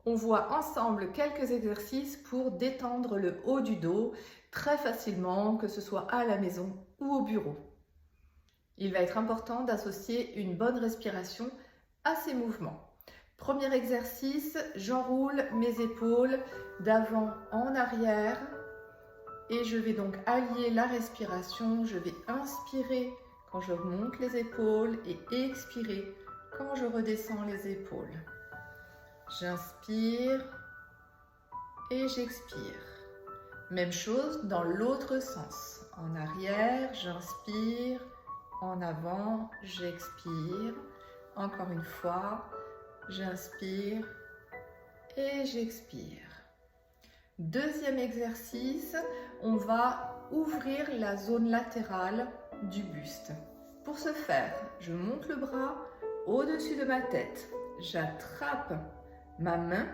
on voit ensemble quelques exercices pour détendre le haut du dos très facilement, que ce soit à la maison ou au bureau. Il va être important d'associer une bonne respiration à ces mouvements. Premier exercice, j'enroule mes épaules d'avant en arrière et je vais donc allier la respiration. Je vais inspirer quand je remonte les épaules et expirer quand je redescends les épaules. J'inspire et j'expire. Même chose dans l'autre sens. En arrière, j'inspire. En avant, j'expire. Encore une fois, j'inspire et j'expire. Deuxième exercice, on va ouvrir la zone latérale du buste. Pour ce faire, je monte le bras au-dessus de ma tête. J'attrape ma main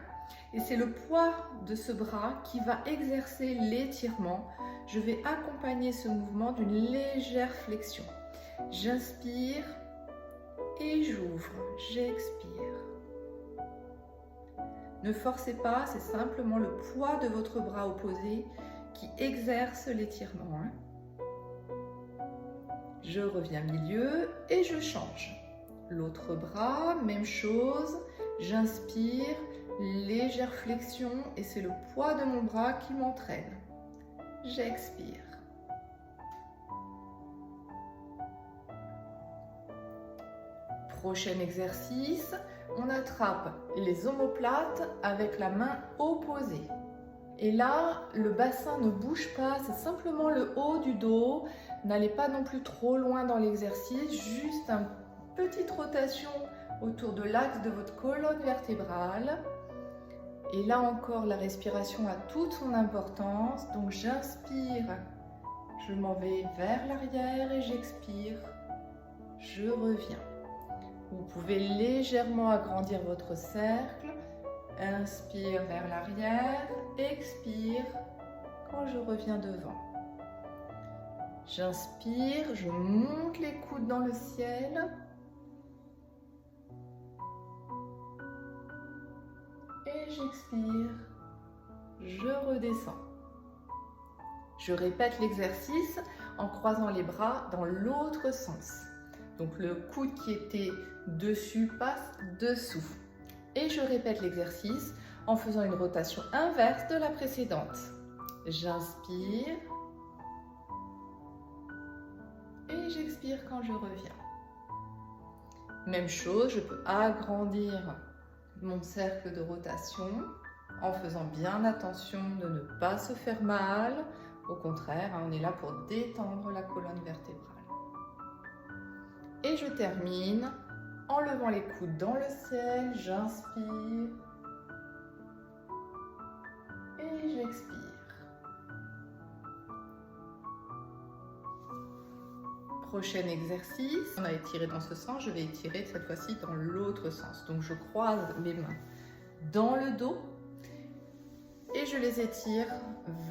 et c'est le poids de ce bras qui va exercer l'étirement. Je vais accompagner ce mouvement d'une légère flexion. J'inspire et j'ouvre, j'expire. Ne forcez pas, c'est simplement le poids de votre bras opposé qui exerce l'étirement. Je reviens milieu et je change. L'autre bras, même chose, j'inspire, légère flexion et c'est le poids de mon bras qui m'entraîne. J'expire. Prochain exercice, on attrape les omoplates avec la main opposée. Et là, le bassin ne bouge pas, c'est simplement le haut du dos. N'allez pas non plus trop loin dans l'exercice, juste une petite rotation autour de l'axe de votre colonne vertébrale. Et là encore, la respiration a toute son importance. Donc j'inspire, je m'en vais vers l'arrière et j'expire, je reviens. Vous pouvez légèrement agrandir votre cercle. Inspire vers l'arrière, expire quand je reviens devant. J'inspire, je monte les coudes dans le ciel. Et j'expire, je redescends. Je répète l'exercice en croisant les bras dans l'autre sens. Donc le coude qui était dessus passe dessous. Et je répète l'exercice en faisant une rotation inverse de la précédente. J'inspire et j'expire quand je reviens. Même chose, je peux agrandir mon cercle de rotation en faisant bien attention de ne pas se faire mal. Au contraire, on est là pour détendre la colonne vertébrale. Et je termine en levant les coudes dans le ciel, j'inspire et j'expire. Prochain exercice, on a étiré dans ce sens, je vais étirer cette fois-ci dans l'autre sens. Donc je croise mes mains dans le dos et je les étire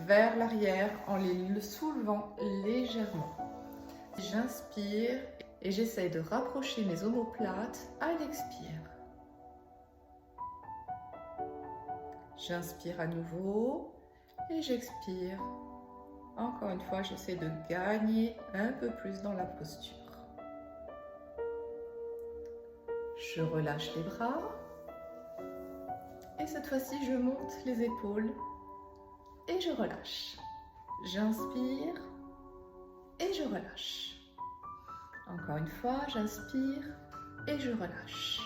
vers l'arrière en les soulevant légèrement. J'inspire et j'essaye de rapprocher mes omoplates à l'expire. J'inspire à nouveau et j'expire. Encore une fois, j'essaie de gagner un peu plus dans la posture. Je relâche les bras. Et cette fois-ci, je monte les épaules et je relâche. J'inspire et je relâche. Encore une fois, j'inspire et je relâche.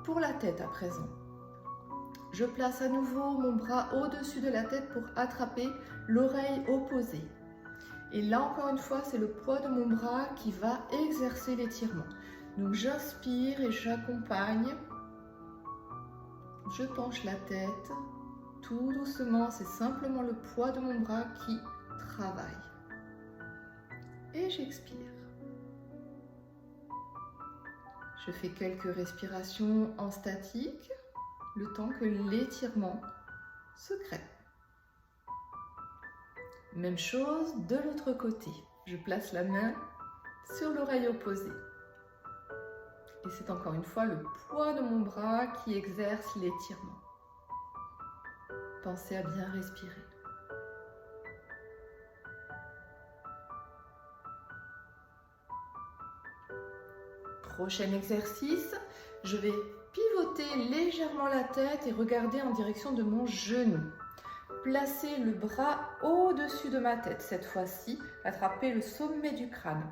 Pour la tête à présent, je place à nouveau mon bras au-dessus de la tête pour attraper l'oreille opposée. Et là, encore une fois, c'est le poids de mon bras qui va exercer l'étirement. Donc, j'inspire et j'accompagne. Je penche la tête. Tout doucement, c'est simplement le poids de mon bras qui travaille. Et j'expire. Je fais quelques respirations en statique, le temps que l'étirement se crée. Même chose de l'autre côté. Je place la main sur l'oreille opposée. Et c'est encore une fois le poids de mon bras qui exerce l'étirement. Pensez à bien respirer. Prochain exercice, je vais pivoter légèrement la tête et regarder en direction de mon genou. Placez le bras au-dessus de ma tête. Cette fois-ci, attrapez le sommet du crâne.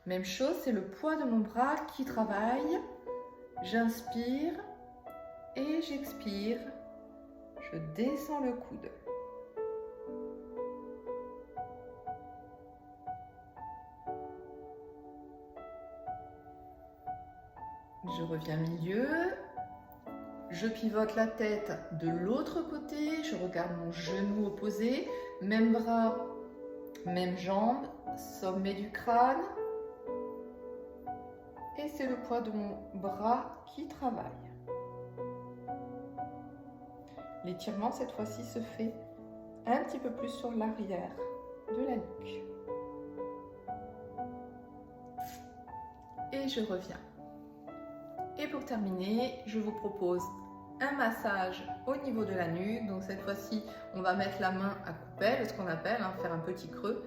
Même chose, c'est le poids de mon bras qui travaille. J'inspire et j'expire. Je descends le coude. Je reviens milieu. Je pivote la tête de l'autre côté. Je regarde mon genou opposé. Même bras, même jambe. Sommet du crâne. Et c'est le poids de mon bras qui travaille. L'étirement, cette fois-ci, se fait un petit peu plus sur l'arrière de la nuque. Et je reviens. Et pour terminer, je vous propose un massage au niveau de la nuque. Donc cette fois-ci, on va mettre la main à coupelle, ce qu'on appelle, faire un petit creux.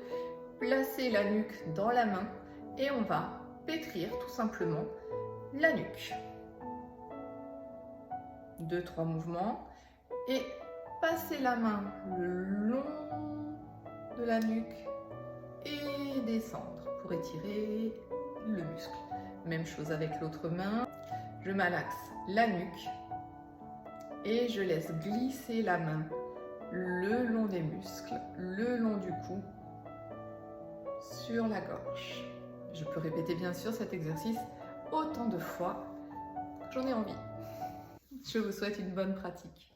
Placer la nuque dans la main et on va pétrir tout simplement la nuque. 2-3 mouvements et passer la main le long de la nuque et descendre pour étirer le muscle. Même chose avec l'autre main. Je malaxe la nuque et je laisse glisser la main le long des muscles, le long du cou, sur la gorge. Je peux répéter bien sûr cet exercice autant de fois que j'en ai envie. Je vous souhaite une bonne pratique.